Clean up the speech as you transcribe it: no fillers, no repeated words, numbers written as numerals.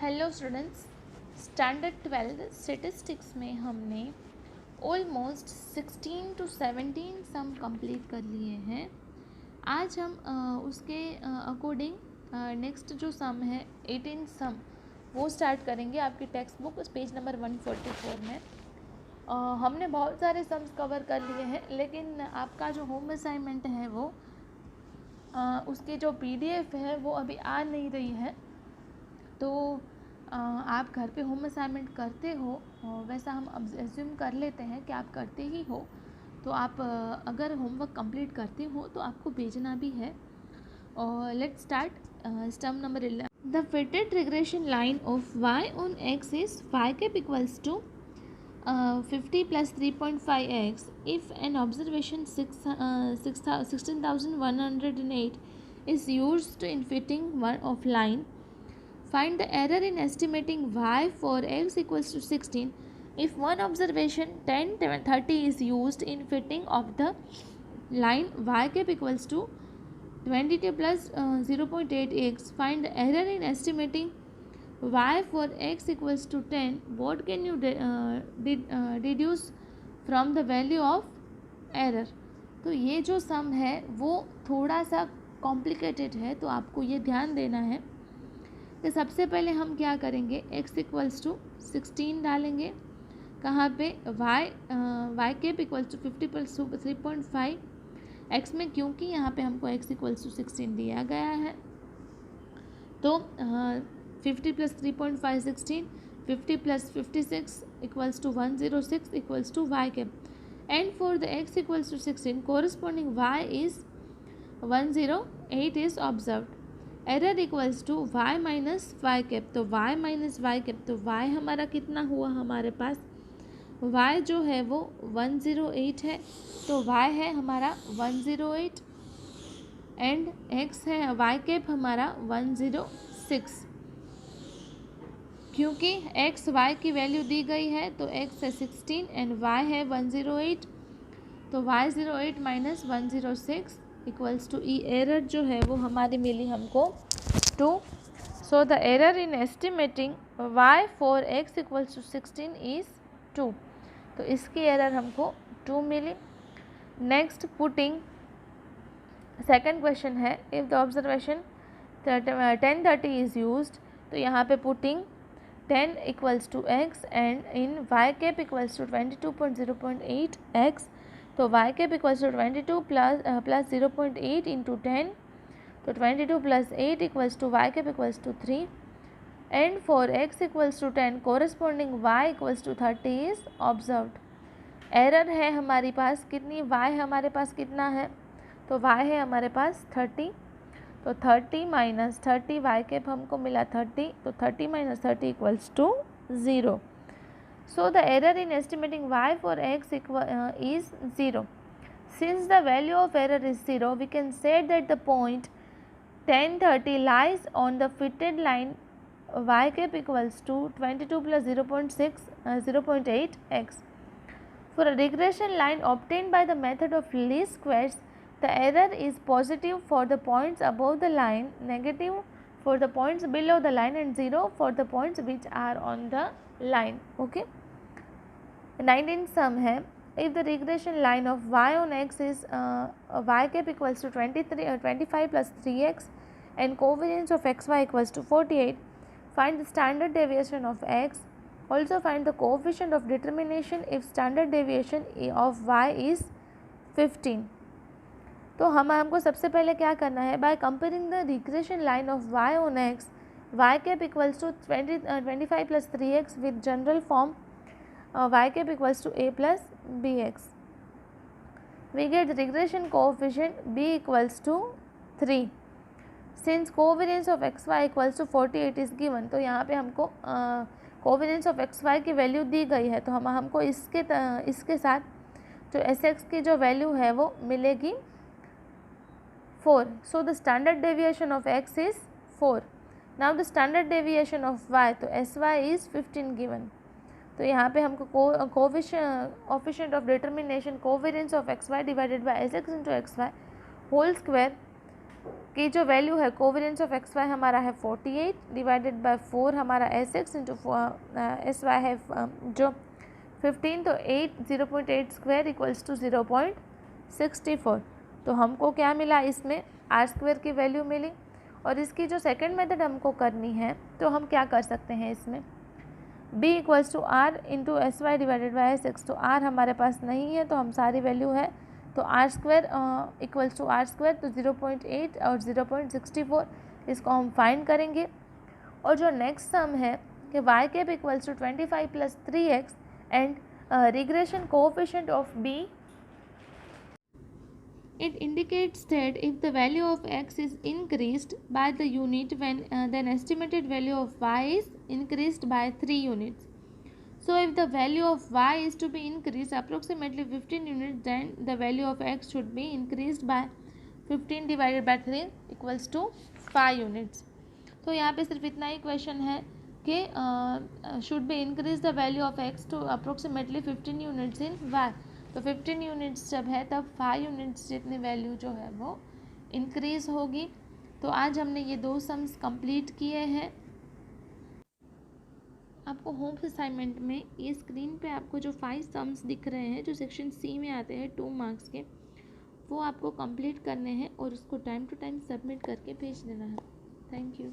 Hello students, standard 12 statistics में हमने almost 16 to 17 sum complete कर लिए हैं। आज हम उसके अकॉर्डिंग नेक्स्ट जो सम है 18 सम वो स्टार्ट करेंगे आपकी टेक्स्ट बुक पेज नंबर 144 में। हमने बहुत सारे सम्स कवर कर लिए हैं, लेकिन आपका जो होम असाइनमेंट है वो उसकी जो PDF है वो अभी आ नहीं रही है। तो आप घर पे होम असाइनमेंट करते हो, वैसा हम अब एज्यूम कर लेते हैं कि आप करते ही हो। तो आप अगर होमवर्क कंप्लीट करते हो तो आपको भेजना भी है। और लेट्स स्टार्ट स्टम number 11। The fitted regression line of y on x is y cap equals to 50 plus 3.5x if an observation 16,108 is used in fitting one of line. Find the error in estimating y for x equals to 16 if one observation 1030 is used in fitting of the line y cap equals to 22 plus 0.8x. Find the error in estimating y for x equals to 10. What can you deduce from the value of error? तो ये जो सम है वो थोड़ा सा complicated है, तो आपको ये ध्यान देना है कि सबसे पहले हम क्या करेंगे, x इक्वल्स टू 16 डालेंगे। कहाँ पे? y cap equals to 50 plus 3.5 x में, क्योंकि यहाँ पे हमको x इक्वल्स टू 16 दिया गया है। तो 50 plus 3.5 16, 50 plus 56 equals to 106 equals to y cap. And for the x equals to 16 corresponding y is 108 is observed. Error equals to y minus y cap. तो y माइनस वाई कैप, तो y हमारा कितना हुआ हमारे पास? y जो है वो 108 है, तो y है हमारा 108 एंड x है y कैप हमारा 106। क्योंकि x y की वैल्यू दी गई है तो x है 16 एंड y है 108, तो y08 minus 106 equals to E. Error जो है वो हमारी मिली हमको 2। So the error in estimating y for x equals to 16 is 2। तो इसकी एरर हमको 2 मिली। नेक्स्ट पुटिंग सेकंड क्वेश्चन है, if the observation 1030 is used, तो यहाँ पे putting 10 equals to x and in y cap equals to 22.0.8 x। तो y cap equals to 22 plus 0.8 into 10, तो 22 plus 8 equals to y cap equals to 3 and for x equals to 10 corresponding y equals to 30 is observed. Error है हमारी पास कितनी? y हमारे पास कितना है? तो y है हमारे पास 30, तो 30 माइनस 30 y कैप हमको मिला 30, तो 30 minus 30 equals to 0। So the error in estimating y for x is 0. Since the value of error is 0, we can say that the point 1030 lies on the fitted line y cap equals to 22 plus 0.8 x. For a regression line obtained by the method of least squares, the error is positive for the points above the line, negative for the points below the line and 0 for the points which are on the line. Okay. 19 sum है, if the regression line of y on x is y cap equals to 25 plus 3x and covariance of xy equals to 48, find the standard deviation of x. Also find the coefficient of determination if standard deviation of y is 15. तो हमको सबसे पहले क्या करना है, by comparing the regression line of y on x, y cap equals to 25 plus 3x with general form y cap equals to a plus bx. We get the regression coefficient b equals to 3. Since covariance of xy equals to 48 is given, तो यहाँ पे हमको covariance of xy की value दी गई है, तो हमको इसके साथ जो sx की जो वैल्यू है वो मिलेगी 4. So the standard deviation of x is 4. Now the standard deviation of y, तो sy is 15 given. तो यहाँ पे हमको coefficient of determination covariance of x y divided by s x into x y whole square की जो value है covariance of x Y हमारा है 48 डिवाइडेड बाय 4 हमारा s x into s y है जो 15, तो 0.8 स्क्वायर इक्वल्स टू 0.64। तो हमको क्या मिला, इसमें आर स्क्वायर की वैल्यू मिली। और इसकी जो सेकंड मेथड हमको करनी है तो हम क्या कर सकते हैं, इसमें b equals to r into s y divided by s x. तो r हमारे पास नहीं है तो हम सारी वैल्यू है तो r square equals to r square, तो 0.8 और 0.64 इसको हम फाइंड करेंगे। और जो नेक्स्ट सम है कि y cap equals to 25 plus 3x and regression coefficient of b, it indicates that if the value of x is increased by the unit when then estimated value of y is increased by 3 units. So if the value of y is to be increased approximately 15 units, then the value of x should be increased by 15 divided by 3 equals to 5 units. तो यहाँ पे सिर्फ इतना ही question है कि should be increase the value of x to approximately 15 units in y. तो 15 units जब है तब 5 यूनिट्स जितनी वैल्यू जो है वो इंक्रीज़ होगी। तो आज हमने ये 2 सम्स कंप्लीट किए हैं। आपको होम असाइनमेंट में ये स्क्रीन पे आपको जो 5 सम्स दिख रहे हैं जो सेक्शन सी में आते हैं 2 मार्क्स के, वो आपको कंप्लीट करने हैं और उसको टाइम टू टाइम सबमिट करके भेज देना है। Thank you.